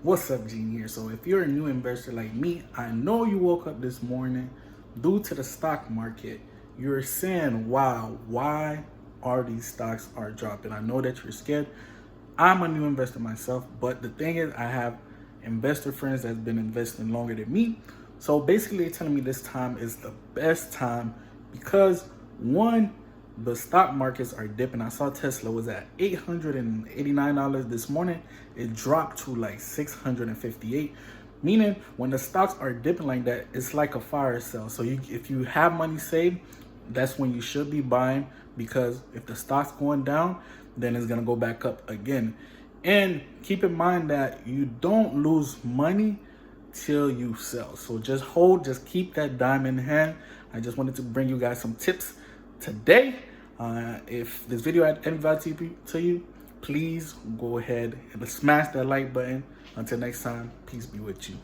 What's up, Gene here? So if you're a new investor like me, I know you woke up this morning due to the stock market. You're saying, wow, why are these stocks are dropping? I know that you're scared. I'm a new investor myself, but the thing is I have investor friends that's been investing longer than me. So basically they're telling me this time is the best time because one, the stock markets are dipping. I saw Tesla was at $889 this morning. It dropped to like 658. Meaning when the stocks are dipping like that, it's like a fire sale. So if you have money saved, that's when you should be buying, because if the stock's going down, then it's gonna go back up again. And keep in mind that you don't lose money till you sell. So just keep that dime in hand. I just wanted to bring you guys some tips today. If this video had any value to you, please go ahead and smash that like button. Until next time, peace be with you.